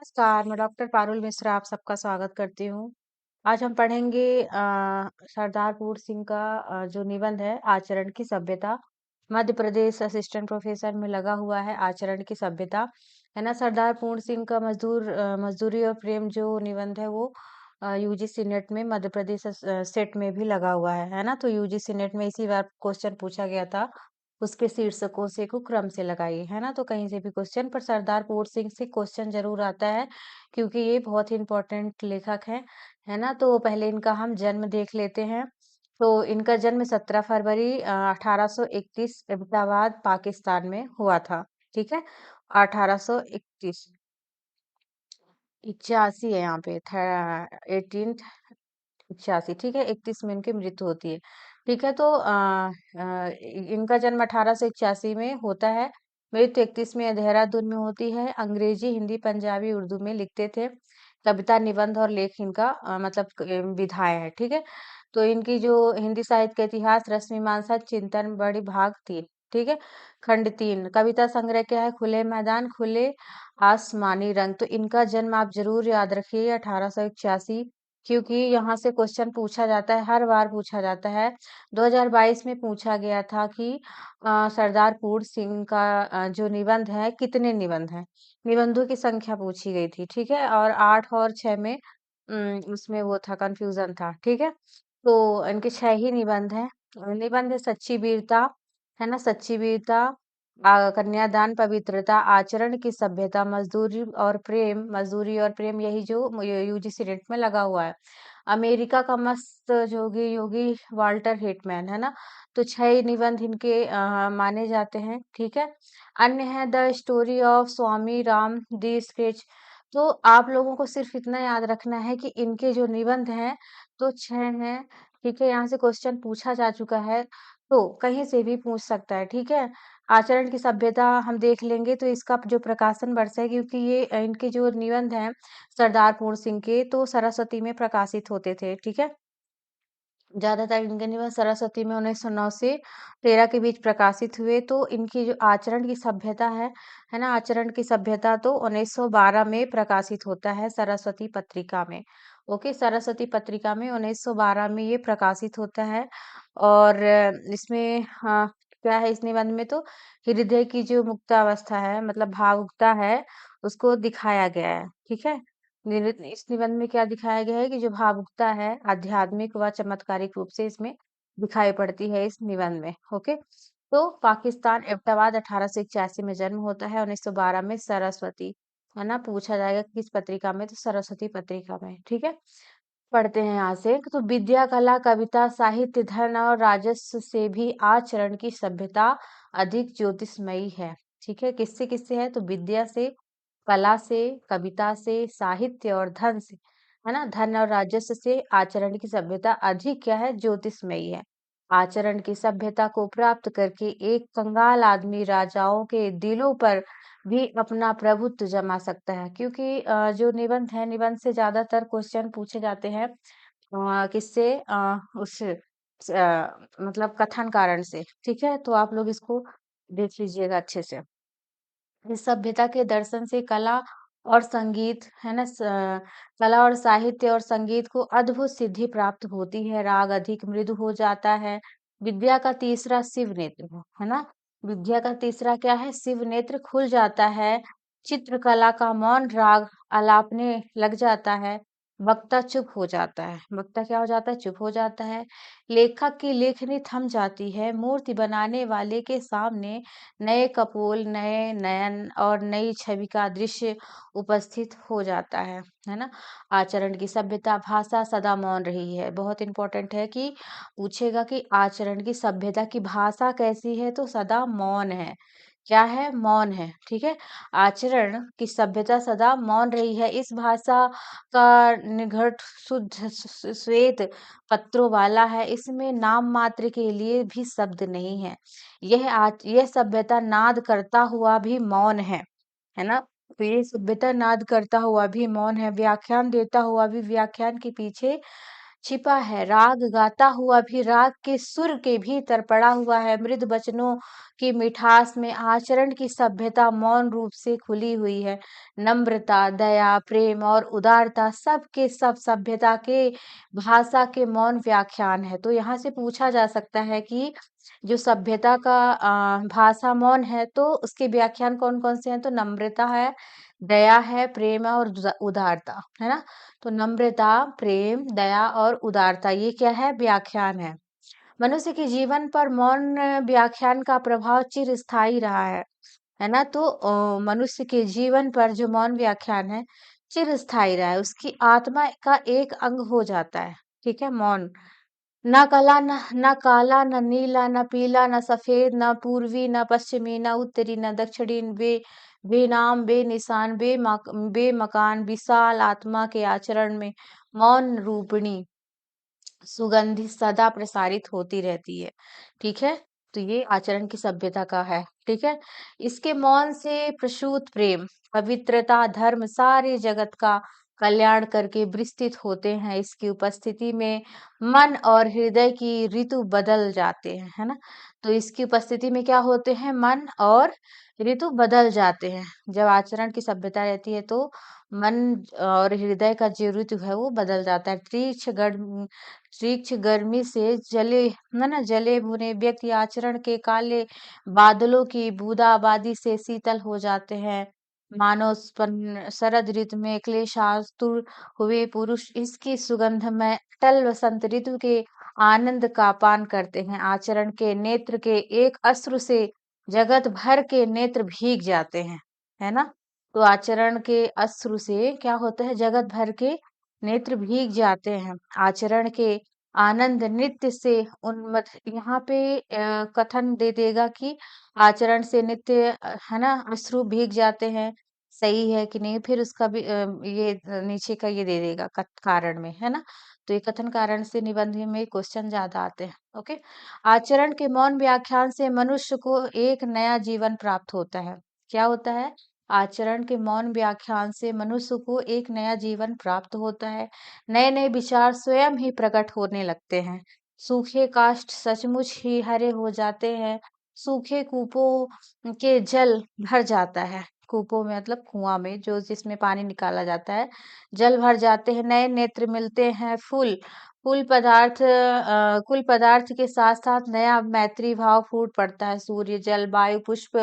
नमस्कार, मैं डॉक्टर पारुल मिश्रा आप सबका स्वागत करती हूँ। आज हम पढ़ेंगे सरदार पूर्ण सिंह का जो निबंध है आचरण की सभ्यता। मध्य प्रदेश असिस्टेंट प्रोफेसर में लगा हुआ है आचरण की सभ्यता, है ना? सरदार पूर्ण सिंह का मजदूरी और प्रेम जो निबंध है वो यूजीसी नेट में मध्य प्रदेश सेट में भी लगा हुआ है ना? तो यूजीसी नेट में इसी बार क्वेश्चन पूछा गया था। उसके शीर्षकों से को क्रम से लगाइए, है ना? तो कहीं से भी क्वेश्चन पर सरदार पूर्ण सिंह से क्वेश्चन ज़रूर आता है, क्योंकि ये बहुत ही इम्पोर्टेंट लेखक हैं, है ना? तो पहले इनका हम जन्म देख लेते हैं। तो इनका जन्म 17 फरवरी 1831 एबटाबाद, पाकिस्तान में हुआ था, ठीक है? 1831 81 है यहाँ पे थ 18 86 ठीक है, 31 में इनकी मृत्यु होती है। ठीक है, तो इनका जन्म 1881 में होता है, मृत्यु 31 में देहरादून में होती है। अंग्रेजी, हिंदी, पंजाबी, उर्दू में लिखते थे। कविता, निबंध और लेख इनका मतलब विधाएँ हैं, ठीक है? तो इनकी जो हिंदी साहित्य का इतिहास, रश्मि मीमांसा, चिंतन बड़ी भाग 3, ठीक है? खंड 3 कविता संग्रह क्या है? खुले मैदान, खुले आसमानी रंग। तो इनका जन्म आप ज़रूर याद रखिए 1881, क्योंकि यहाँ से क्वेश्चन पूछा जाता है, हर बार पूछा जाता है। 2022 में पूछा गया था कि सरदार पूर्ण सिंह का जो निबंध है, कितने निबंध हैं? निबंधों की संख्या पूछी गई थी, ठीक है? और 8 और 6 में उसमें वो था कन्फ्यूज़न था, ठीक है? तो इनके 6 ही निबंध हैं। निबंध है सच्ची वीरता, है ना? सच्ची वीरता, कन्यादान, पवित्रता, आचरण की सभ्यता, मज़दूरी और प्रेम यही जो यूजीसी नेट में लगा हुआ है। अमेरिका का मस्त जोगी योगी वाल्टर हिटमैन, है ना? तो 6 निबंध इनके माने जाते हैं, ठीक है? अन्य है the story of Swami Ram the sketch. तो आप लोगों को सिर्फ इतना याद रखना है कि इनके जो निबंध हैं, तो 6 हैं, ठीक है? यहाँ से क्वेश्चन पूछा जा चुका है, तो कहीं से भी पूछ सकता है, ठीक है? आचरण की सभ्यता हम देख लेंगे तो इसका जो प्रकाशन वर्ष है, क्योंकि ये इनके जो निबंध हैं सरदार पूर्ण सिंह के, तो सरस्वती में प्रकाशित होते थे, ठीक है? ज़्यादातर इनके निबंध सरस्वती में 1909 से 13 के बीच प्रकाशित हुए। तो इनकी जो आचरण की सभ्यता है ना? आचरण की सभ्यता तो 1912 में प्रकाशित होता है सरस्वती पत्रिका में। ओके, सरस्वती पत्रिका में 1912 में ये प्रकाशित होता है। और इसमें क्या है इस निबंध में? तो हृदय की जो मुक्तावस्था है, मतलब भावुकता है, उसको दिखाया गया है, ठीक है? इस निबंध में क्या दिखाया गया है कि जो भावुकता है आध्यात्मिक व चमत्कारिक रूप से इसमें दिखाई पड़ती है इस निबंध में। ओके, तो पाकिस्तान एबटाबाद 1881 में जन्म होता है, 1912 में सरस्वती, है ना? पूछा जाएगा कि किस पत्रिका में? तो सरस्वती पत्रिका में, ठीक है? पढ़ते हैं यहाँ से। तो विद्या, कला, कविता, साहित्य, धन और राजस्व से भी आचरण की सभ्यता अधिक ज्योतिषमयी है, ठीक है? किससे किससे है? तो विद्या से, कला से, कविता से, साहित्य और धन से, है ना? धन और राजस्व से आचरण की सभ्यता अधिक क्या है? ज्योतिषमयी है। आचरण की सभ्यता को प्राप्त करके एक कंगाल आदमी राजाओं के दिलों पर भी अपना प्रभुत्व जमा सकता है, क्योंकि जो निबंध है, निबंध से ज्यादातर क्वेश्चन पूछे जाते हैं किससे? मतलब कथन कारण से, ठीक है? तो आप लोग इसको देख लीजिएगा अच्छे से। इस सभ्यता के दर्शन से कला और संगीत, है ना? कला और साहित्य और संगीत को अद्भुत सिद्धि प्राप्त होती है, राग अधिक मृदु हो जाता है। विद्या का तीसरा शिव नेत्र है ना? विद्या का तीसरा क्या है? शिव नेत्र खुल जाता है। चित्रकला का मौन राग आलापने लग जाता है। वक्ता चुप हो जाता है। वक्ता क्या हो जाता है? चुप हो जाता है। लेखक की लेखनी थम जाती है। मूर्ति बनाने वाले के सामने नए कपोल, नए नयन और नई छवि का दृश्य उपस्थित हो जाता है ना? आचरण की सभ्यता, भाषा सदा मौन रही है। बहुत इंपॉर्टेंट है कि पूछेगा कि आचरण की सभ्यता की भाषा कैसी है? तो सदा मौन है। क्या है? मौन है, ठीक है? आचरण की सभ्यता सदा मौन रही है। इस भाषा का निघंट शुद्ध श्वेत पत्रों वाला है। इसमें नाम मात्र के लिए भी शब्द नहीं है। यह सभ्यता नाद करता हुआ भी मौन है ना? तो ये सभ्यता नाद करता हुआ भी मौन है, व्याख्यान देता हुआ भी व्याख्यान के पीछे छिपा है, राग गाता हुआ भी राग के सुर के भीतर पड़ा हुआ है। मृदु वचनों की मिठास में आचरण की सभ्यता मौन रूप से खुली हुई है। नम्रता, दया, प्रेम और उदारता सब के सब सभ्यता के भाषा के मौन व्याख्यान है। तो यहाँ से पूछा जा सकता है कि जो सभ्यता का भाषा मौन है, तो उसके व्याख्यान कौन-कौन से हैं? तो नम्रता है, दया है, प्रेम है और उदारता, है ना? तो नम्रता, प्रेम, दया और उदारता ये क्या है? व्याख्यान है। मनुष्य के जीवन पर मौन व्याख्यान का प्रभाव चिरस्थायी रहा है ना? तो मनुष्य के जीवन पर जो मौन व्याख्यान है, चिरस्थायी रहा है। उसकी आत्मा का एक अंग हो जाता है, ठीक है? मौन ना काला, ना नीला, ना पीला, ना सफेद, ना पूर्वी, ना पश्चिमी, ना उत्तरी, ना दक्षिणी, बेनाम, बेनिशान, बेमकान, विशाल आत्मा के आचरण में मौन रूपिणी सुगंधि सदा प्रसारित होती रहती है। ठीक है? तो ये आचरण की सभ्यता का है। ठीक है? इसके मौन से प्रसूत प्रेम, पवित्रता, धर्म सारे जगत का कल्याण करके विस्तृत होते हैं। इसकी उपस्थिति में मन और हृदय की ऋतु बदल जाते हैं, है ना? तो इसकी उपस्थिति में क्या होते हैं? मन और ऋतु बदल जाते हैं। जब आचरण की सभ्यता रहती है तो मन और हृदय का जो ऋतु है वो बदल जाता है। तीक्ष्ण गर्मी से जले है ना जले भुने व्यक्ति आचरण के काले बादलों की बूंदाबांदी से शीतल हो जाते हैं। मानो शरद ऋतु में क्लेशातुर हुए पुरुष इसकी सुगंध में अटल वसंत ऋतु के आनंद का पान करते हैं। आचरण के नेत्र के एक अश्रु से जगत भर के नेत्र भीग जाते हैं, है ना? तो आचरण के अश्रु से क्या होता है? जगत भर के नेत्र भीग जाते हैं। आचरण के आनंद नृत्य से उन्मत्त यहाँ पे कथन दे देगा कि आचरण से नित्य है ना अश्रु भीग जाते हैं। सही है कि नहीं? फिर उसका भी ये नीचे का ये दे देगा कारण में, है ना? तो ये कथन कारण से निबंध में क्वेश्चन ज्यादा आते हैं। ओके। आचरण के मौन व्याख्यान से मनुष्य को एक नया जीवन प्राप्त होता है। क्या होता है? आचरण के मौन व्याख्यान से मनुष्य को एक नया जीवन प्राप्त होता है। नए नए विचार स्वयं ही प्रकट होने लगते हैं। सूखे काष्ठ सचमुच ही हरे हो जाते हैं। सूखे कूपों के जल भर जाता है। कूपों में मतलब कुआं में जो जिसमें पानी निकाला जाता है, जल भर जाते हैं। नए नेत्र मिलते हैं। कुल पदार्थ के साथ साथ नया मैत्री भाव फूट पड़ता है। सूर्य, जल, वायु, पुष्प,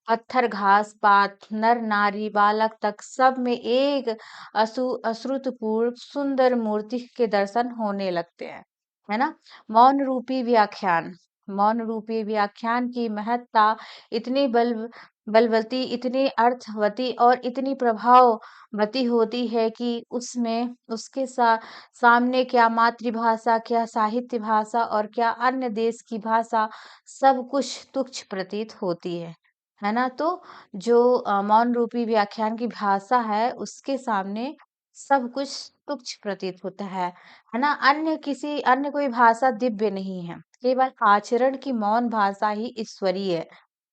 पत्थर, घास, पात, नर, नारी, बालक तक सब में एक अश्रुतपूर्ण सुंदर मूर्ति के दर्शन होने लगते हैं, है ना? मौन रूपी व्याख्यान मौन रूपी व्याख्यान की महत्ता इतनी बलवती, इतनी अर्थवती और इतनी प्रभाववती होती है कि उसमें उसके सामने क्या मातृभाषा, क्या साहित्य भाषा और क्या अन्य देश की भाषा सब कुछ तुच्छ प्रतीत होती है ना? तो जो मौन रूपी व्याख्यान की भाषा है उसके सामने सब कुछ तुच्छ प्रतीत होता है ना? अन्य कोई भाषा दिव्य नहीं है। केवल आचरण की मौन भाषा ही ईश्वरीय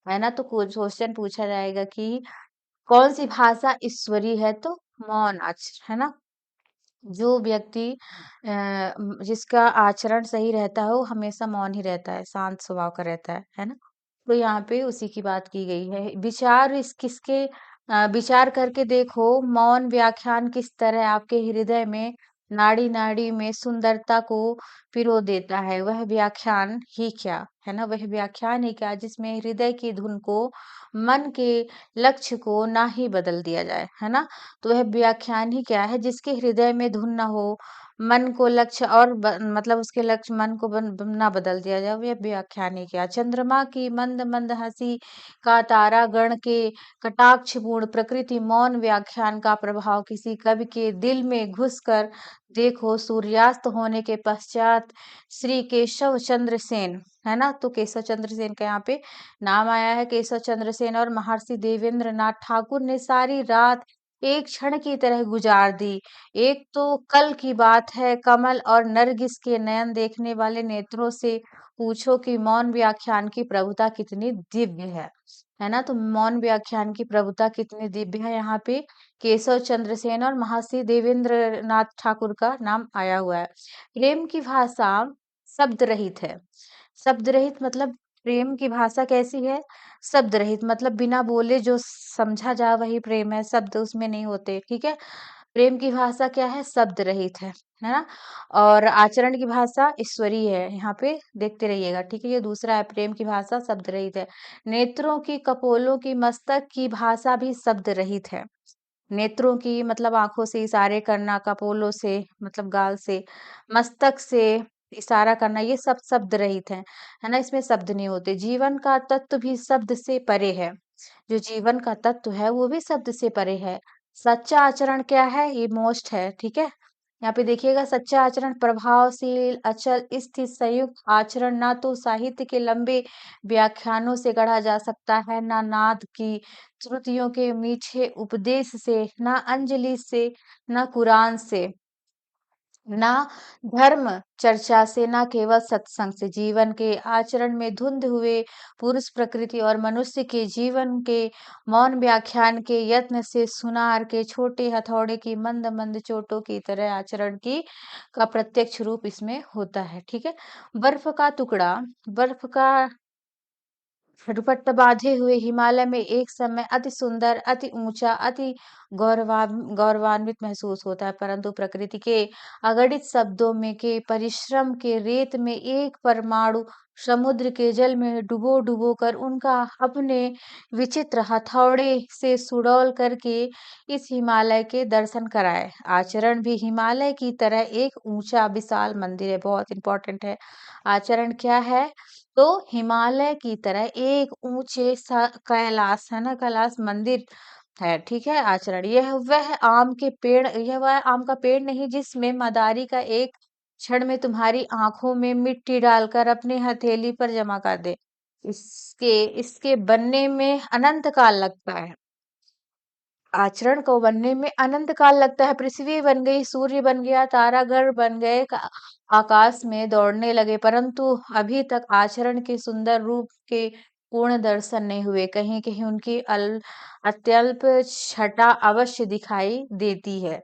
है ना? तो कुछ क्वेश्चन पूछा जाएगा कि कौन सी भाषा ईश्वरीय है? तो मौन आचरण है ना? जो व्यक्ति जिसका आचरण सही रहता है वो हमेशा मौन ही रहता है, शांत स्वभाव का रहता है ना? तो यहाँ पे उसी की बात की गई है। विचार करके देखो मौन व्याख्यान किस तरह आपके हृदय में नाड़ी नाड़ी में सुंदरता को पिरो देता है। वह व्याख्यान ही क्या है ना? वह व्याख्यान ही क्या जिसमें हृदय की धुन को मन के लक्ष्य को ना ही बदल दिया जाए, है ना? तो वह व्याख्यान ही क्या है जिसके हृदय में धुन ना हो, मन को लक्ष्य और मतलब उसके लक्ष्य मन को ना बदल दिया जाए, वह व्याख्यान ही क्या? चंद्रमा की मंद मंद हंसी का तारा गण के कटाक्षपूर्ण प्रकृति मौन व्याख्यान का प्रभाव किसी कवि के दिल में घुसकर देखो। सूर्यास्त होने के पश्चात श्री केशव चंद्र सेन, है ना? तो केशव चंद्र सेन का यहाँ पे नाम आया है। केशव चंद्र सेन और महर्षि देवेंद्र नाथ ठाकुर ने सारी रात एक क्षण की तरह गुजार दी। एक तो कल की बात है, कमल और नरगिस के नयन देखने वाले नेत्रों से पूछो कि मौन व्याख्यान की प्रभुता कितनी दिव्य है है ना। तो मौन व्याख्यान की प्रभुता कितनी दिव्य है, यहाँ पे केशव चंद्र सेन और महर्षि देवेंद्र नाथ ठाकुर का नाम आया हुआ है। प्रेम की भाषा शब्द रहित है। शब्द रहित मतलब प्रेम की भाषा कैसी है? शब्द रहित मतलब बिना बोले जो समझा जा वही प्रेम है, शब्द उसमें नहीं होते, ठीक है। प्रेम की भाषा क्या है? शब्द रहित है ना। और आचरण की भाषा ईश्वरीय है, यहाँ पे देखते रहिएगा, ठीक है। ये दूसरा है, प्रेम की भाषा शब्द रहित है। नेत्रों की, कपोलों की, मस्तक की भाषा भी शब्द रहित है। नेत्रों की मतलब आंखों से इशारे करना, कपोलों से मतलब गाल से, मस्तक से इशारा करना, ये सब शब्द रहित है ना। इसमें शब्द नहीं होते। जीवन का तत्व भी शब्द से परे है। जो जीवन का तत्व है वो भी शब्द से परे है। सच्चा आचरण क्या है? ये मोस्ट है, ठीक है। यहाँ पे देखिएगा, सच्चा आचरण प्रभावशील, अचल, स्थिर, संयुक्त आचरण ना तो साहित्य के लंबे व्याख्यानों से गढ़ा जा सकता है, ना नाद की श्रुतियों के मीठे उपदेश से, ना अंजलि से, ना कुरान से, ना धर्म चर्चा से, ना केवल सत्संग से। जीवन के आचरण में धुंध हुए पुरुष प्रकृति और मनुष्य के जीवन के मौन व्याख्यान के यत्न से सुनार के छोटे हथौड़े की मंद मंद चोटों की तरह आचरण की का प्रत्यक्ष रूप इसमें होता है, ठीक है। बर्फ का टुकड़ा, बर्फ का दुपट्टा बांधे हुए हिमालय में एक समय अति सुंदर, अति ऊंचा, अति गौरवान्वित महसूस होता है, परंतु प्रकृति के अगणित शब्दों में के परिश्रम के रेत में एक परमाणु समुद्र के जल में डुबो डुबो कर उनका अपने विचित्र हथौड़े से सुडौल करके इस हिमालय के दर्शन कराए। आचरण भी हिमालय की तरह एक ऊंचा विशाल मंदिर है, बहुत इंपॉर्टेंट है। आचरण क्या है? तो हिमालय की तरह एक ऊंचे कैलाश है ना, कैलाश मंदिर है, ठीक है। आचरण यह वह आम के पेड़, यह वह आम का पेड़ नहीं जिसमें मदारी का एक क्षण में तुम्हारी आंखों में मिट्टी डालकर अपनी हथेली पर जमा कर दे। इसके इसके बनने में अनंत काल लगता है। आचरण को बनने में अनंत काल लगता है। पृथ्वी बन गई, सूर्य बन गया, तारागण बन गए, आकाश में दौड़ने लगे, परंतु अभी तक आचरण के सुंदर रूप के पूर्ण दर्शन नहीं हुए। कहीं कहीं उनकी अत्यल्प छटा अवश्य दिखाई देती है।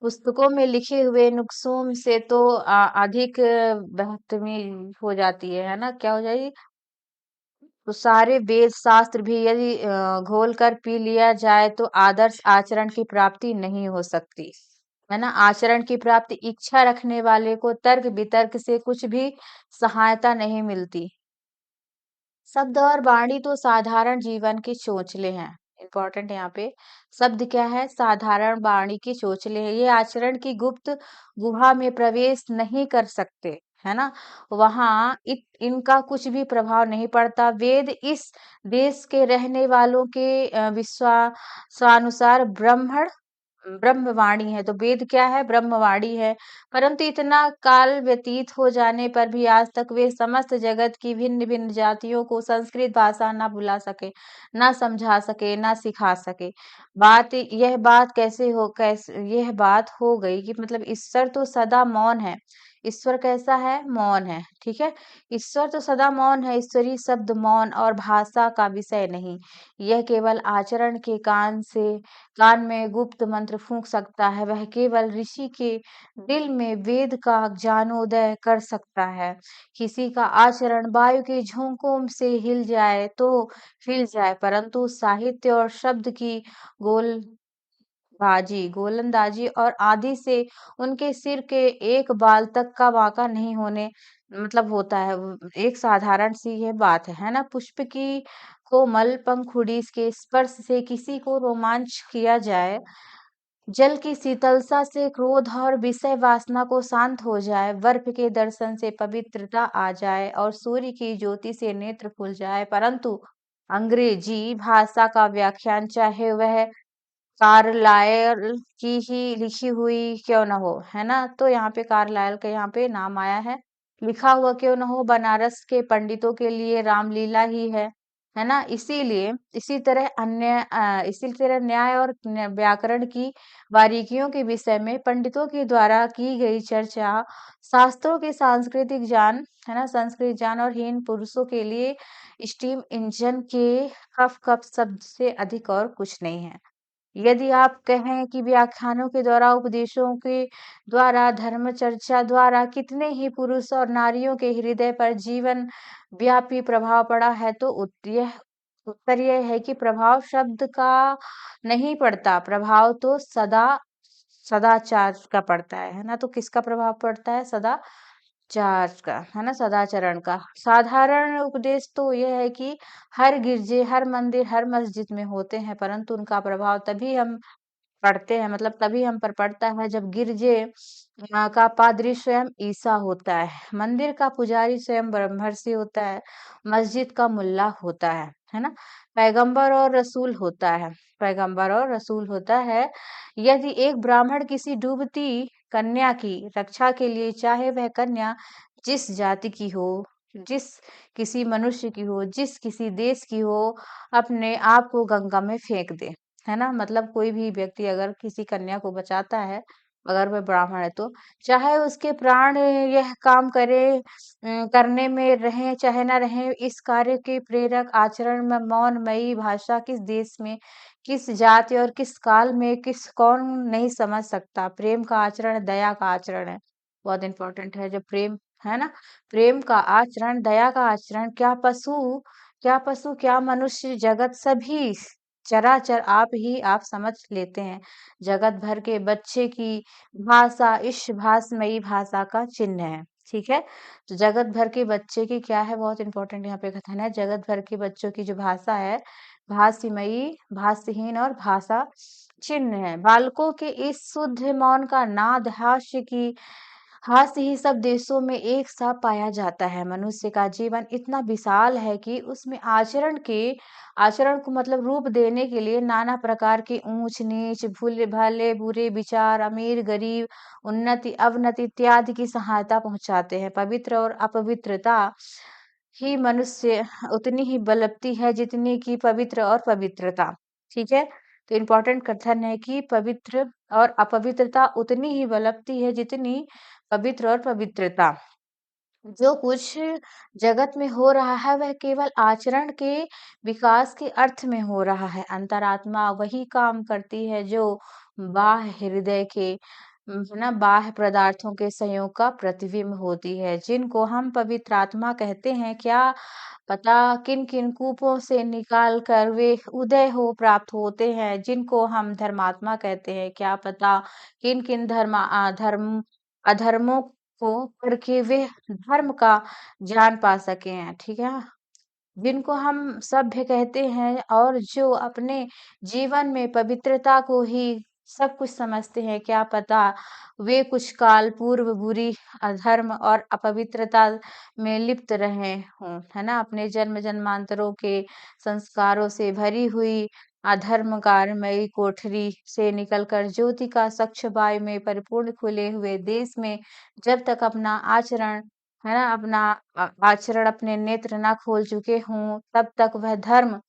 पुस्तकों में लिखे हुए नुस्खों से तो अधिक बदतमीज हो जाती है ना। क्या हो जाएगी? तो सारे वेद शास्त्र भी यदि घोल कर पी लिया जाए तो आदर्श आचरण की प्राप्ति नहीं हो सकती, है ना। आचरण की प्राप्ति इच्छा रखने वाले को तर्क वितर्क से कुछ भी सहायता नहीं मिलती। शब्द और वाणी तो साधारण जीवन के चोंचले हैं। इंपॉर्टेंट यहाँ पे शब्द क्या है? साधारण वाणी के चोंचले हैं। ये आचरण की गुप्त गुहा में प्रवेश नहीं कर सकते, है ना। वहां इनका कुछ भी प्रभाव नहीं पड़ता। वेद इस देश के रहने वालों के विश्वासानुसार ब्रह्मवाणी है। तो वेद क्या है? ब्रह्मवाणी है। परंतु इतना काल व्यतीत हो जाने पर भी आज तक वे समस्त जगत की भिन्न भिन्न जातियों को संस्कृत भाषा ना बुला सके, ना समझा सके, ना सिखा सके। कैसे यह बात हो गई कि मतलब ईश्वर तो सदा मौन है। ईश्वर कैसा है? मौन है, ठीक है। ईश्वर तो सदा मौन है। ईश्वरीय शब्द मौन और भाषा का विषय नहीं। यह केवल आचरण के कान में गुप्त मंत्र फूंक सकता है। वह केवल ऋषि के दिल में वेद का ज्ञानोदय कर सकता है। किसी का आचरण वायु के झोंकों से हिल जाए तो हिल जाए, परंतु साहित्य और शब्द की गोल गोलंदाजी और आदि से उनके सिर के एक बाल तक का वाका नहीं होने मतलब होता है। एक साधारण सी यह बात है ना। पुष्प की कोमल पंखुड़ी के स्पर्श से किसी को रोमांच किया जाए, जल की शीतलता से क्रोध और विषय वासना को शांत हो जाए, बर्फ के दर्शन से पवित्रता आ जाए और सूर्य की ज्योति से नेत्र खुल जाए, परंतु अंग्रेजी भाषा का व्याख्यान चाहे वह कार्लायल की ही लिखी हुई क्यों न हो, है ना। तो यहाँ पे कार्लायल का यहाँ पे नाम आया है। लिखा हुआ क्यों न हो, बनारस के पंडितों के लिए रामलीला ही है। है ना? इसीलिए इसी तरह न्याय और व्याकरण की बारीकियों के विषय में पंडितों के द्वारा की गई चर्चा शास्त्रों के सांस्कृतिक ज्ञान, है ना, संस्कृत ज्ञान और हीन पुरुषों के लिए स्टीम इंजन के कफ शब्द से अधिक और कुछ नहीं है। यदि आप कहें कि व्याख्यानों के द्वारा, उपदेशों के द्वारा, धर्म चर्चा द्वारा कितने ही पुरुष और नारियों के हृदय पर जीवन व्यापी प्रभाव पड़ा है, तो उत्तर यह है कि प्रभाव शब्द का नहीं पड़ता, प्रभाव तो सदाचार का पड़ता है ना? तो किसका प्रभाव पड़ता है? सदाचार का, है ना? सदाचरण का। साधारण उपदेश तो यह है कि हर गिरजे, हर मंदिर, हर मस्जिद में होते हैं, परंतु उनका प्रभाव तभी हम पढ़ते हैं, मतलब तभी हम पर पड़ता है जब गिरजे का पादरी स्वयं ईसा होता है, मंदिर का पुजारी स्वयं ब्रह्मर्षि होता है, मस्जिद का मुल्ला होता है ना? पैगंबर और रसूल होता है, पैगंबर और रसूल होता है। यदि एक ब्राह्मण किसी डूबती कन्या की रक्षा के लिए, चाहे वह कन्या जिस जाति की हो, जिस किसी मनुष्य की हो, जिस किसी देश की हो, अपने आप को गंगा में फेंक दे, है ना? मतलब कोई भी व्यक्ति अगर किसी कन्या को बचाता है, अगर वह ब्राह्मण है तो, चाहे उसके प्राण यह काम करने में रहें चाहे ना रहें, इस कार्य के प्रेरक आचरण में मौनमयी भाषा किस देश में, किस जाति और किस काल में किस कौन नहीं समझ सकता। प्रेम का आचरण दया का आचरण है, बहुत इंपॉर्टेंट है। जब प्रेम, है ना, प्रेम का आचरण, दया का आचरण, क्या मनुष्य, जगत सभी चराचर आप समझ लेते हैं। जगत भर के बच्चे की भाषा इस भाषमयी भाषा का चिन्ह है। ठीक है? तो जगत भर के बच्चे की क्या है, बहुत इंपॉर्टेंट यहाँ पे कथन है, जगत भर के बच्चों की जो भाषा है, भाषमयी, भाषहीन और भाषा चिन्ह है। बालकों के इस शुद्ध मौन का नाद हास्य ही सब देशों में एक सा पाया जाता है। मनुष्य का जीवन इतना विशाल है कि उसमें आचरण को मतलब रूप देने के लिए नाना प्रकार के ऊंच नीच, भले बुरे विचार, अमीर गरीब, उन्नति अवनति इत्यादि की सहायता पहुंचाते हैं। पवित्र और अपवित्रता ही मनुष्य उतनी ही बलपती है जितनी की पवित्र और पवित्रता। ठीक है? तो इम्पोर्टेंट कथन है कि पवित्र और अपवित्रता उतनी ही बलपती है जितनी पवित्र और पवित्रता। जो कुछ जगत में हो रहा है वह केवल आचरण के विकास के अर्थ में हो रहा है। अंतरात्मा वही काम करती है जो बाह्य हृदय के, है ना, बाह्य पदार्थों के संयोग का प्रतिबिंब होती है, जिनको हम पवित्र आत्मा कहते हैं। क्या पता किन किन कूपों से निकाल कर वे उदय हो प्राप्त होते हैं, जिनको हम धर्मात्मा कहते हैं। क्या पता किन किन अधर्मों को करके वे धर्म का ज्ञान पा सके हैं। ठीक है? जिनको हम सभ्य कहते हैं और जो अपने जीवन में पवित्रता को ही सब कुछ समझते हैं। क्या पता वे कुछ काल पूर्व बुरी अधर्म और अपवित्रता में लिप्त रहे हों, है ना? अपने जन्म जन्मांतरों के संस्कारों से भरी हुई अधर्मकारमयी कोठरी से निकलकर ज्योति का स्वच्छ वायु में परिपूर्ण खुले हुए देश में जब तक अपना आचरण, है ना, आचरण अपने नेत्र ना खोल चुके हों, तब तक वह धर्म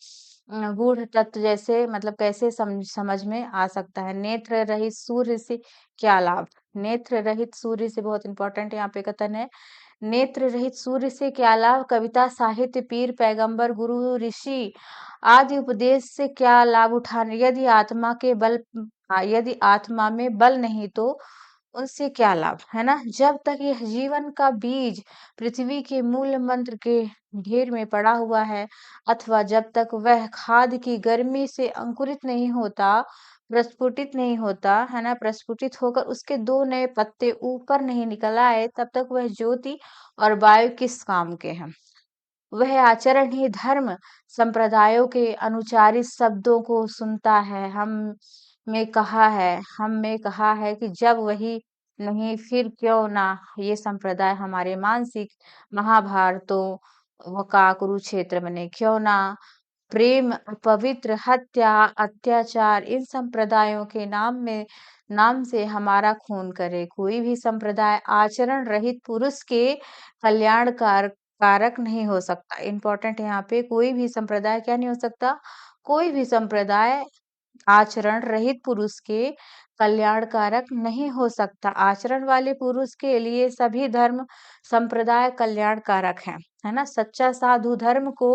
गूढ़ तत्व जैसे, मतलब कैसे समझ में आ सकता है। नेत्र रहित सूर्य से क्या लाभ? नेत्र रहित सूर्य से, बहुत इंपॉर्टेंट यहाँ पे कथन है, नेत्र रहित सूर्य से क्या लाभ? कविता, साहित्य, पीर, पैगंबर, गुरु, ऋषि आदि उपदेश से क्या लाभ उठाने? यदि आत्मा में बल नहीं तो उनसे क्या लाभ, है ना? जब तक यह जीवन का बीज पृथ्वी के मूल मंत्र के ढेर में पड़ा हुआ है, अथवा जब तक वह खाद की गर्मी से अंकुरित नहीं होता, प्रस्फुटित नहीं होता, है ना, प्रस्फुटित होकर उसके दो नए पत्ते ऊपर नहीं निकल आए, तब तक वह ज्योति और वायु किस काम के हैं? वह आचरण ही धर्म संप्रदायों के अनुचारित शब्दों को सुनता है। हम में कहा है कि जब वही नहीं फिर क्यों ना ये संप्रदाय हमारे मानसिक महाभारतों का कुरुक्षेत्र बने, क्यों ना प्रेम, पवित्र, हत्या, अत्याचार इन संप्रदायों के नाम से हमारा खून करे। कोई भी संप्रदाय आचरण रहित पुरुष के कल्याणकार कारक नहीं हो सकता। इम्पोर्टेंट यहाँ पे कोई भी संप्रदाय क्या नहीं हो सकता? कोई भी संप्रदाय आचरण रहित पुरुष के कल्याणकारक नहीं हो सकता। आचरण वाले पुरुष के लिए सभी धर्म संप्रदाय कल्याणकारक है ना? सच्चा साधु धर्म को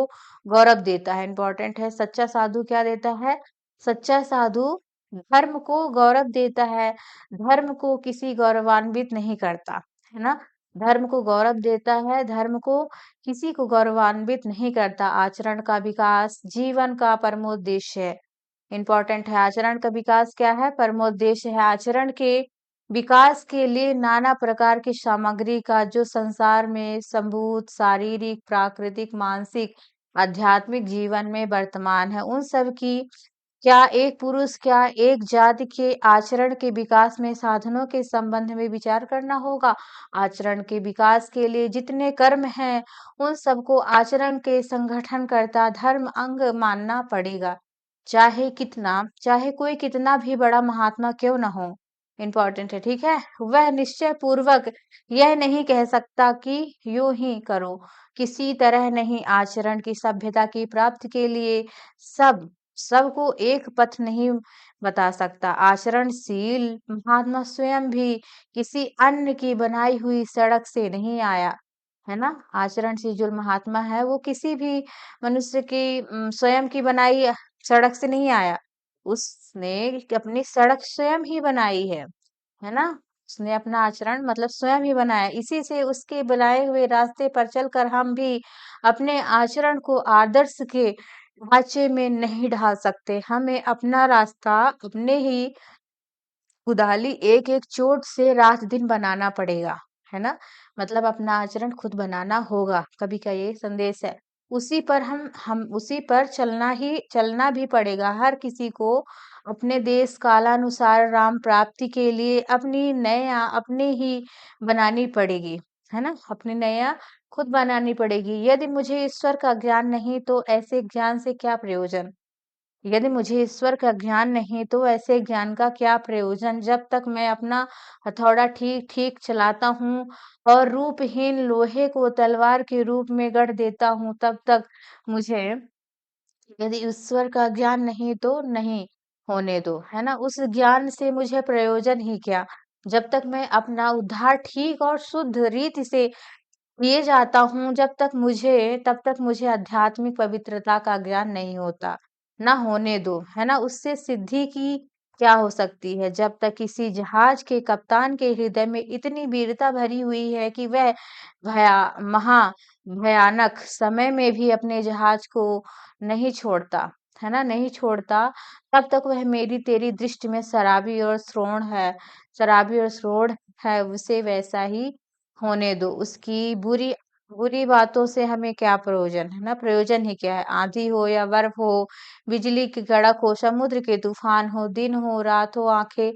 गौरव देता है। इम्पोर्टेंट है, सच्चा साधु क्या देता है? सच्चा साधु धर्म को गौरव देता है। धर्म को किसी गौरवान्वित नहीं करता, है ना? धर्म को गौरव देता है, धर्म को किसी को गौरवान्वित नहीं करता। आचरण का विकास जीवन का परमोद्देश्य है। इम्पोर्टेंट है, आचरण का विकास क्या है? परमोद्देश्य है। आचरण के विकास के लिए नाना प्रकार की सामग्री का जो संसार में संभूत शारीरिक, प्राकृतिक, मानसिक, आध्यात्मिक जीवन में वर्तमान है, उन सब की क्या एक पुरुष, क्या एक जाति के आचरण के विकास में साधनों के संबंध में विचार करना होगा। आचरण के विकास के लिए जितने कर्म हैं, उन सबको आचरण के संगठनकर्ता धर्म अंग मानना पड़ेगा। चाहे कोई कितना भी बड़ा महात्मा क्यों न हो। इम्पोर्टेंट है, ठीक है? वह निश्चय पूर्वक यह नहीं कह सकता कि यूं ही करो, किसी तरह नहीं। आचरण की सभ्यता की प्राप्ति के लिए सब सबको एक पथ नहीं बता सकता। आचरणशील महात्मा स्वयं भी किसी अन्य की बनाई हुई सड़क से नहीं आया, है ना? आचरणशील जो महात्मा है वो किसी भी मनुष्य की स्वयं की बनाई सड़क से नहीं आया। उसने अपनी सड़क स्वयं ही बनाई है ना? उसने अपना आचरण मतलब स्वयं ही बनाया। इसी से उसके बनाए हुए रास्ते पर चलकर हम भी अपने आचरण को आदर्श के ढांचे में नहीं ढाल सकते। हमें अपना रास्ता अपने ही कुदाली एक-एक चोट से रात दिन बनाना पड़ेगा, है ना? मतलब अपना आचरण खुद बनाना होगा, कवि का ये संदेश है। उसी पर हम उसी पर चलना भी पड़ेगा। हर किसी को अपने देश कालानुसार राम प्राप्ति के लिए अपनी नैया अपनी ही बनानी पड़ेगी, है ना? अपनी नैया खुद बनानी पड़ेगी। यदि मुझे ईश्वर का ज्ञान नहीं तो ऐसे ज्ञान से क्या प्रयोजन? यदि मुझे ईश्वर का ज्ञान नहीं तो ऐसे ज्ञान का क्या प्रयोजन? जब तक मैं अपना हथौड़ा ठीक ठीक चलाता हूँ और रूपहीन लोहे को तलवार के रूप में गढ़ देता हूँ, तब तक मुझे, यदि ईश्वर का ज्ञान नहीं तो नहीं होने दो, है ना? उस ज्ञान से मुझे प्रयोजन ही क्या? जब तक मैं अपना उद्धार ठीक और शुद्ध रीति से किए जाता हूँ, तब तक मुझे आध्यात्मिक पवित्रता का ज्ञान नहीं होता। ना होने दो, है ना? उससे सिद्धि की क्या हो सकती है? जब तक किसी जहाज के कप्तान के हृदय में इतनी वीरता भरी हुई है कि वह महा भयानक समय में भी अपने जहाज को नहीं छोड़ता, है ना? नहीं छोड़ता, तब तक वह मेरी तेरी दृष्टि में शराबी और श्रोण है। उसे वैसा ही होने दो। उसकी बुरी बुरी बातों से हमें क्या प्रयोजन, है ना? प्रयोजन ही क्या है? आंधी हो या बर्फ हो, बिजली की कड़क हो, समुद्र के तूफान हो, दिन हो रात हो, आंखें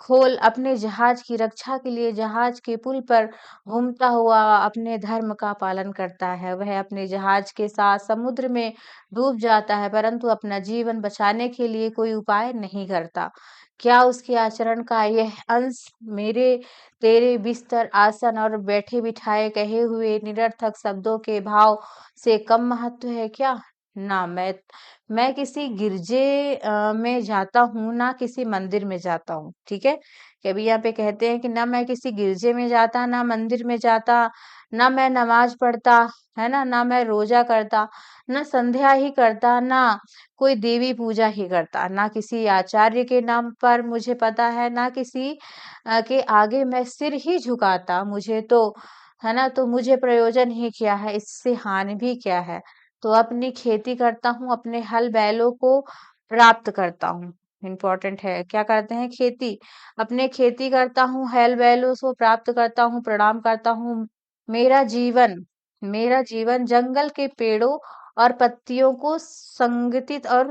खोल अपने जहाज की रक्षा के लिए जहाज के पुल पर घूमता हुआ अपने धर्म का पालन करता है। वह अपने जहाज के साथ समुद्र में डूब जाता है, परंतु अपना जीवन बचाने के लिए कोई उपाय नहीं करता। क्या उसके आचरण का यह अंश मेरे तेरे बिस्तर, आसन और बैठे-बिठाए कहे हुए निरर्थक शब्दों के भाव से कम महत्व है क्या? ना, मैं किसी में जाता हूँ, ना किसी मंदिर में जाता हूँ, ठीक है? कभी यहाँ पे कहते हैं कि ना मैं किसी गिरजे में जाता, ना मंदिर में जाता, ना मैं नमाज़ पढ़ता, है ना? ना मैं रोज़ा करता, ना संध्या ही करता, ना कोई देवी पूजा ही करता, ना किसी आचार्य के नाम पर मुझे पता है, ना किसी के आगे मैं सिर ही झुकाता। मुझे तो, है ना? तो मुझे प्रयोजन ही क्या है? इससे हानि भी क्या है? तो अपनी खेती करता हूँ, अपने हल बैलों को प्राप्त करता हूँ। इम्पोर्टेंट है, क्या करते हैं? खेती। अपने खेती करता हूँ, हल बैलों को प्राप्त करता हूँ, प्रणाम करता हूँ। मेरा जीवन मेरा जीवन जंगल के पेड़ों और पत्तियों को संगठित और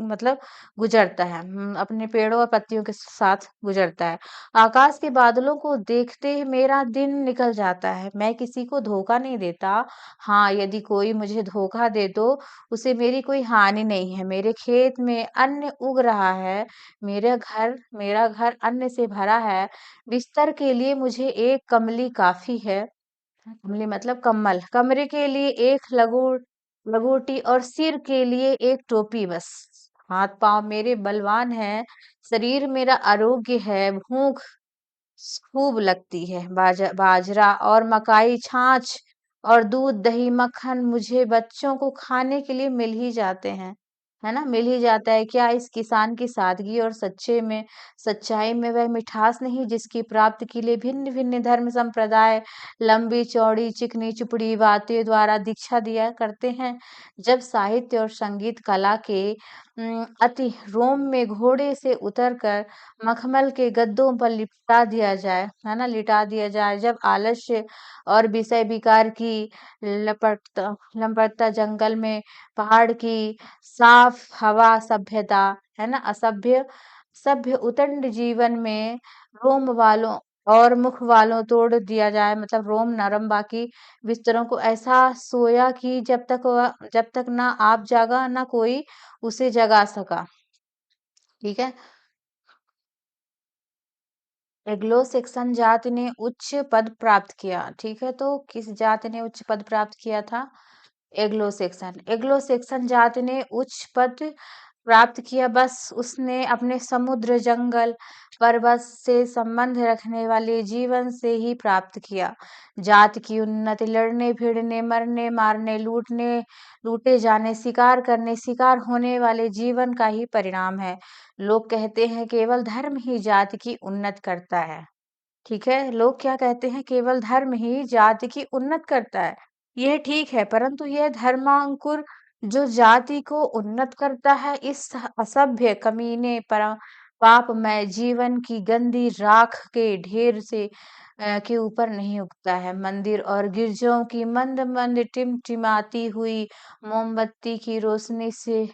मतलब गुजरता है। अपने पेड़ों और पत्तियों के साथ गुजरता है। आकाश के बादलों को देखते ही मेरा दिन निकल जाता है। मैं किसी को धोखा नहीं देता। हाँ, यदि कोई मुझे धोखा दे तो उसे मेरी कोई हानि नहीं है। मेरे खेत में अन्न उग रहा है। मेरा घर अन्न से भरा है। बिस्तर के लिए मुझे एक कमली काफ़ी है। कमली मतलब कम्बल, कमरे के लिए एक लगोटी और सिर के लिए एक टोपी बस। हाथ पांव मेरे बलवान है, शरीर मेरा आरोग्य है, भूख खूब लगती है। बाजरा और मकाई, छाछ और दूध दही मक्खन मुझे बच्चों को खाने के लिए मिल ही जाते हैं, है ना, मिल ही जाता है। क्या इस किसान की सादगी और सच्चाई में वह मिठास नहीं जिसकी प्राप्ति के लिए भिन्न भिन्न धर्म संप्रदाय लंबी चौड़ी चिकनी चुपड़ी बातें द्वारा दीक्षा दिया करते हैं। जब साहित्य और संगीत कला के अति रोम में घोड़े से उतरकर मखमल के गद्दों पर लिटा दिया जाए, है ना, लिटा दिया जाए, जब आलस्य और विषय विकार की लपटता जंगल में पहाड़ की साफ हवा सभ्यता, है ना, असभ्य सभ्य उतंड जीवन में रोम वालों और मुख वालों तोड़ दिया जाए, मतलब रोम नरम बाकी बिस्तरों को ऐसा सोया कि जब तक ना आप जागा ना कोई उसे जगा सका। ठीक है। एग्लो सेक्शन जाति ने उच्च पद प्राप्त किया। ठीक है, तो किस जाति ने उच्च पद प्राप्त किया था? एग्लो सेक्शन जाति ने उच्च पद प्राप्त किया, बस उसने अपने समुद्र जंगल पर्वत से संबंध रखने वाले जीवन से ही प्राप्त किया। जात की उन्नति लड़ने भिड़ने मरने मारने लूटे जाने शिकार होने वाले जीवन का ही परिणाम है। लोग कहते हैं केवल धर्म ही जाति की उन्नत करता है। ठीक है, लोग क्या कहते हैं? केवल धर्म ही जाति की उन्नत करता है। यह ठीक है, परंतु यह धर्मांकुर जो जाति को उन्नत करता है, इस असभ्य कमीने पर पापमय जीवन की गंदी राख के ढेर से के ऊपर नहीं उगता है। मंदिर और गिरजाओं की मंद मंद टिमटिमाती हुई मोमबत्ती की रोशनी से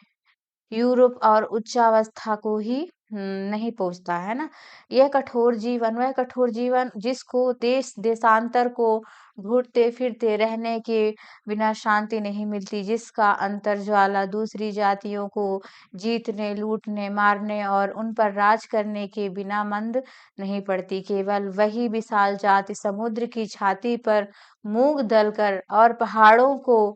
यूरोप और उच्चावस्था को ही नहीं पहुंचता, है ना। यह कठोर जीवन, वह कठोर जीवन जिसको देश देशांतर को ढूंढते फिरते रहने के बिना शांति नहीं मिलती, जिसका अंतर्ज्वाला दूसरी जातियों को जीतने लूटने मारने और उन पर राज करने के बिना मंद नहीं पड़ती। केवल वही विशाल जाति समुद्र की छाती पर मूंग दलकर और पहाड़ों को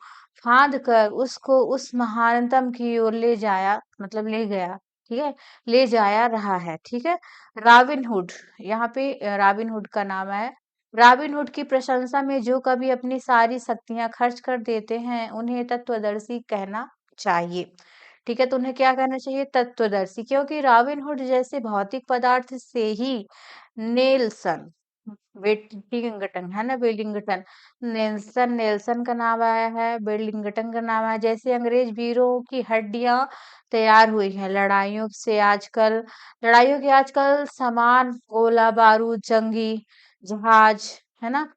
फांद कर उसको उस महानतम की ओर ले जाया, मतलब ले गया। ठीक है, ले जाया रहा है। ठीक है। रॉबिन हुड, यहाँ पे रॉबिन हुड का नाम है। रॉबिन हुड की प्रशंसा में जो कभी अपनी सारी शक्तियां खर्च कर देते हैं उन्हें तत्वदर्शी कहना चाहिए। ठीक है, तो उन्हें क्या कहना चाहिए? तत्वदर्शी, क्योंकि रॉबिन हुड जैसे भौतिक पदार्थ से ही नेल्सन वेलिंगटन, है ना, वेलिंगटन, नेल्सन नेल्सन का नाम आया है, वेलिंगटन का नाम आया, जैसे अंग्रेज वीरों की हड्डियां तैयार हुई हैं लड़ाइयों के आजकल सामान गोला बारूद जंगी जहाज, है ना,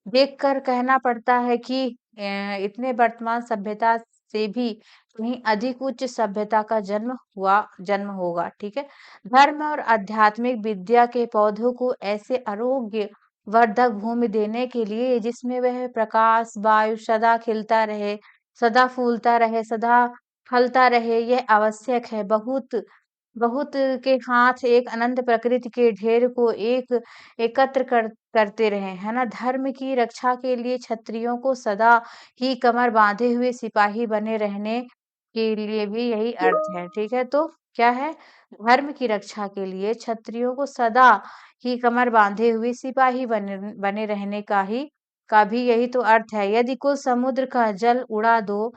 देखकर कहना पड़ता है कि इतने वर्तमान सभ्यता से भी कहीं अधिक उच्च सभ्यता का जन्म होगा। ठीक है। धर्म और आध्यात्मिक विद्या के पौधों को ऐसे आरोग्य वर्धक भूमि देने के लिए जिसमें वह प्रकाश वायु सदा खिलता रहे, सदा फूलता रहे, सदा फलता रहे, यह आवश्यक है। बहुत बहुत के हाथ एक अनंत प्रकृति के ढेर को एकत्र करते रहे, है ना। धर्म की रक्षा के लिए क्षत्रियों को सदा ही कमर बांधे हुए सिपाही बने रहने के लिए भी यही अर्थ है। ठीक है, तो क्या है? धर्म की रक्षा के लिए क्षत्रियों को सदा ही कमर बांधे हुए सिपाही बने बने रहने का भी यही तो अर्थ है। यदि कुल समुद्र का जल उड़ा दो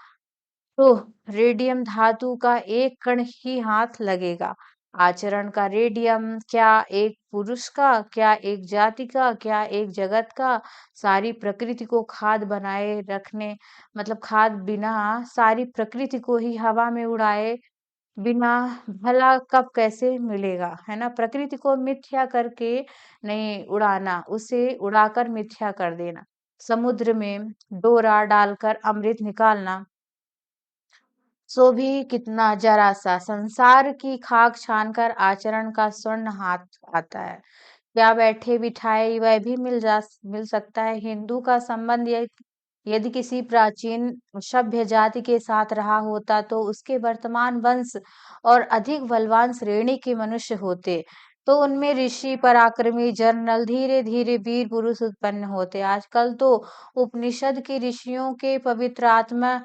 तो रेडियम धातु का एक कण ही हाथ लगेगा। आचरण का रेडियम, क्या एक पुरुष का, क्या एक जाति का, क्या एक जगत का, सारी प्रकृति को खाद बनाए रखने, मतलब खाद बिना सारी प्रकृति को ही हवा में उड़ाए बिना भला कब कैसे मिलेगा, है ना। प्रकृति को मिथ्या करके नहीं उड़ाना, उसे उड़ाकर मिथ्या कर देना। समुद्र में डोरा डालकर अमृत निकालना, सो भी कितना जरा सा संसार की खाक छानकर आचरण का स्वर्ण हाथ आता है। क्या बैठे बिठाए वह भी मिल सकता है। हिंदू का संबंध यदि किसी प्राचीन सभ्य जाति के साथ रहा होता तो उसके वर्तमान वंश और अधिक बलवान श्रेणी के मनुष्य होते। तो उनमें ऋषि, पराक्रमी, जनरल, धीरे धीरे वीर पुरुष उत्पन्न होते। आजकल तो उपनिषद के ऋषियों के पवित्र आत्मा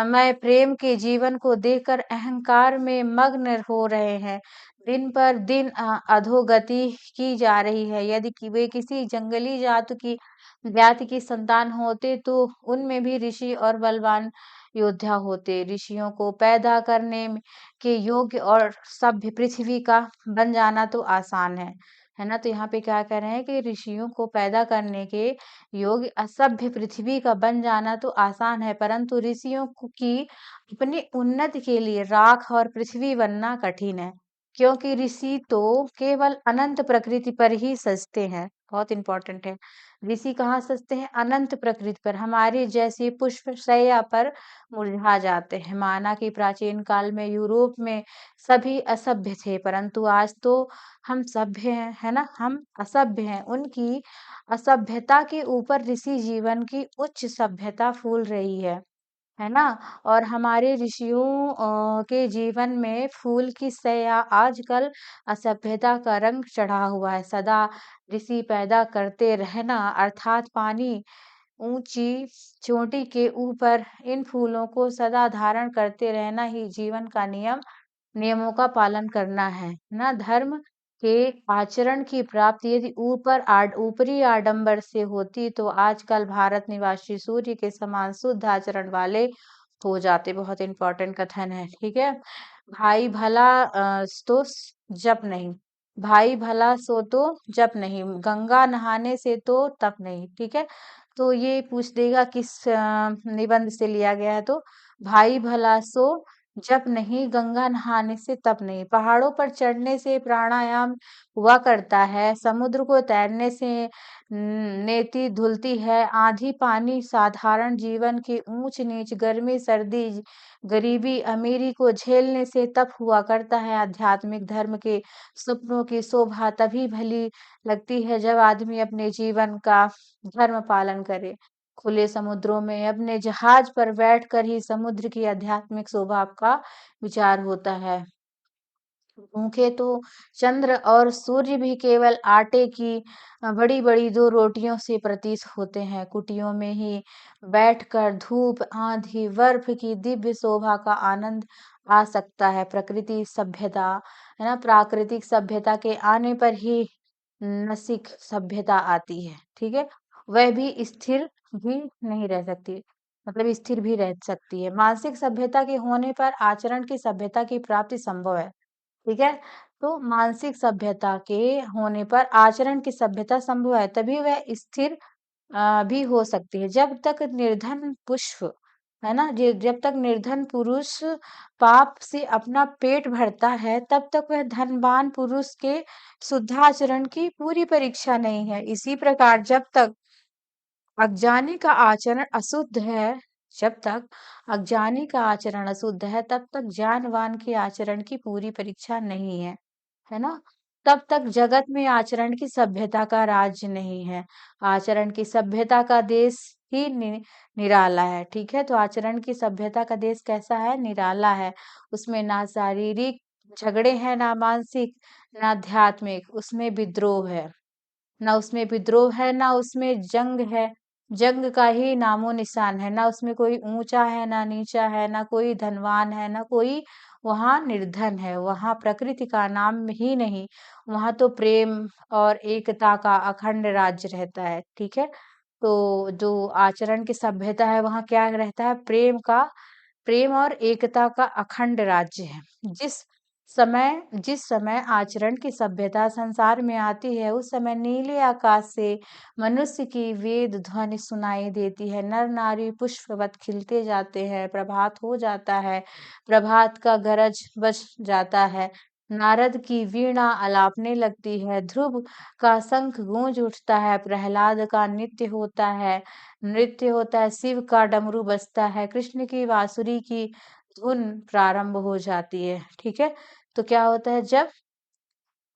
मय प्रेम के जीवन को देखकर अहंकार में मग्न हो रहे हैं। दिन पर दिन अधोगति की जा रही है। यदि कि वे किसी जंगली जाति की संतान होते तो उनमें भी ऋषि और बलवान योद्धा होते। ऋषियों को पैदा करने के योग्य और सभ्य पृथ्वी का बन जाना तो आसान है ना? तो यहाँ पे क्या कह रहे हैं कि ऋषियों को पैदा करने के योग्य असभ्य पृथ्वी का बन जाना तो आसान है, परंतु ऋषियों की अपनी उन्नति के लिए राख और पृथ्वी बनना कठिन है, क्योंकि ऋषि तो केवल अनंत प्रकृति पर ही सजते हैं। बहुत इंपॉर्टेंट है। ऋषि कहाँ सजते हैं? अनंत प्रकृति पर, हमारी जैसी पुष्प शैया पर मुरझा जाते हैं। माना कि प्राचीन काल में यूरोप में सभी असभ्य थे, परंतु आज तो हम सभ्य हैं, है ना? हम असभ्य हैं। उनकी असभ्यता के ऊपर ऋषि जीवन की उच्च सभ्यता फूल रही है ना? और हमारे ऋषियों के जीवन में फूल की सैया आजकल असभ्यता का रंग चढ़ा हुआ है। सदा ऋषि पैदा करते रहना अर्थात पानी ऊंची चोटी के ऊपर इन फूलों को सदा धारण करते रहना ही जीवन का नियमों का पालन करना है ना? धर्म के आचरण की प्राप्ति यदि ऊपरी आडंबर से होती तो आजकल भारत निवासी सूर्य के समान शुद्ध आचरण वाले हो जाते। बहुत इंपॉर्टेंट कथन है, ठीक है? भाई भला तो जप नहीं, भाई भला सो तो जप नहीं, गंगा नहाने से तो तप नहीं, ठीक है? तो ये पूछ देगा किस निबंध से लिया गया है। तो भाई भला सो जप नहीं, गंगा नहाने से तप नहीं। पहाड़ों पर चढ़ने से प्राणायाम हुआ करता है, समुद्र को तैरने से नेति धुलती है, आंधी पानी साधारण जीवन की ऊंच नीच, गर्मी सर्दी गरीबी अमीरी को झेलने से तप हुआ करता है। आध्यात्मिक धर्म के सपनों की शोभा तभी भली लगती है जब आदमी अपने जीवन का धर्म पालन करे। खुले समुद्रों में अपने जहाज पर बैठकर ही समुद्र की आध्यात्मिक शोभा का विचार होता है। भूखे तो चंद्र और सूर्य भी केवल आटे की बड़ी-बड़ी दो रोटियों से प्रतीत होते हैं। कुटियों में ही बैठकर धूप, आंधी, बर्फ की दिव्य शोभा का आनंद आ सकता है। प्रकृति सभ्यता, है ना? प्राकृतिक सभ्यता के आने पर ही नसिक सभ्यता आती है, ठीक है? वह भी स्थिर भी नहीं रह सकती, मतलब स्थिर भी रह सकती है। मानसिक सभ्यता के होने पर आचरण की सभ्यता की प्राप्ति संभव है। ठीक है? तो मानसिक सभ्यता के होने पर आचरण की सभ्यता संभव है, तभी वह स्थिर भी हो सकती है। जब तक निर्धन पुष्प, है ना? जब तक निर्धन पुरुष पाप से अपना पेट भरता है, तब तक वह धनवान पुरुष के शुद्धाचरण की पूरी परीक्षा नहीं है। इसी प्रकार अज्ञानी का आचरण अशुद्ध है जब तक अज्ञानी का आचरण अशुद्ध है, तब तक ज्ञानवान के आचरण की पूरी परीक्षा नहीं है ना? तब तक जगत में आचरण की सभ्यता का राज्य नहीं है। आचरण की सभ्यता का देश ही निराला है, ठीक है? तो आचरण की सभ्यता का देश कैसा है? निराला है। उसमें ना शारीरिक झगड़े हैं, ना मानसिक, ना आध्यात्मिक। उसमें विद्रोह है, ना उसमें विद्रोह है, ना उसमें जंग है। जंग का ही नामो निशान है। ना उसमें कोई ऊंचा है, ना नीचा है, ना कोई धनवान है, ना कोई वहां निर्धन है। वहां प्रकृति का नाम ही नहीं, वहां तो प्रेम और एकता का अखंड राज्य रहता है, ठीक है? तो जो आचरण की सभ्यता है, वहां क्या रहता है? प्रेम और एकता का अखंड राज्य है। जिस समय आचरण की सभ्यता संसार में आती है, उस समय नीले आकाश से मनुष्य की वेद ध्वनि सुनाई देती है। नर नारी पुष्पवत खिलते जाते हैं, प्रभात हो जाता है, प्रभात का गरज बज जाता है, नारद की वीणा अलापने लगती है, ध्रुव का शंख गूंज उठता है, प्रहलाद का नृत्य होता है, शिव का डमरू बजता है, कृष्ण की बांसुरी की धुन प्रारंभ हो जाती है, ठीक है? तो क्या होता है जब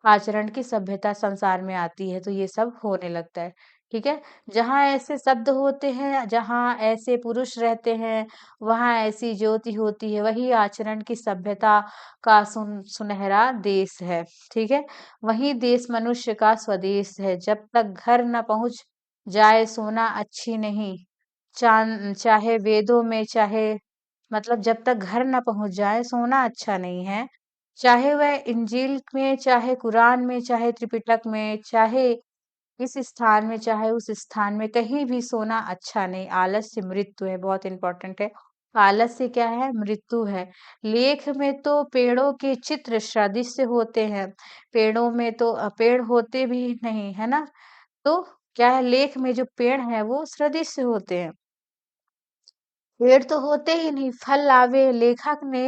आचरण की सभ्यता संसार में आती है, तो ये सब होने लगता है, ठीक है? जहाँ ऐसे शब्द होते हैं, जहाँ ऐसे पुरुष रहते हैं, वहाँ ऐसी ज्योति होती है, वही आचरण की सभ्यता का सुनहरा देश है, ठीक है? वही देश मनुष्य का स्वदेश है, जब तक घर न पहुँच जाए सोना अच्छी नहीं, चाहे वेदों में चाहे मतलब जब तक घर ना पहुँच जाए सोना अच्छा नहीं है। चाहे वह इंजील में, चाहे कुरान में, चाहे त्रिपिटक में, चाहे इस स्थान में, चाहे उस स्थान में, कहीं भी सोना अच्छा नहीं। आलस्य मृत्यु है, बहुत इंपॉर्टेंट है। आलस्य क्या है? मृत्यु है। लेख में तो पेड़ों के चित्र सदृश्य होते हैं। पेड़ों में तो पेड़ होते भी नहीं, है ना? तो क्या है, लेख में जो पेड़ हैं वो सदृश्य होते हैं। पेड़ तो होते ही नहीं, फल लावे। लेखक ने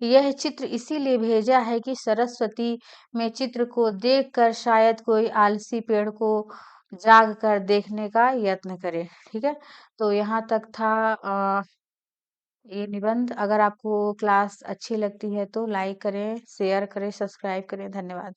यह चित्र इसीलिए भेजा है कि सरस्वती में चित्र को देखकर शायद कोई आलसी पेड़ को जाग कर देखने का यत्न करे। ठीक है, तो यहाँ तक था ये निबंध। अगर आपको क्लास अच्छी लगती है तो लाइक करें, शेयर करें, सब्सक्राइब करें। धन्यवाद।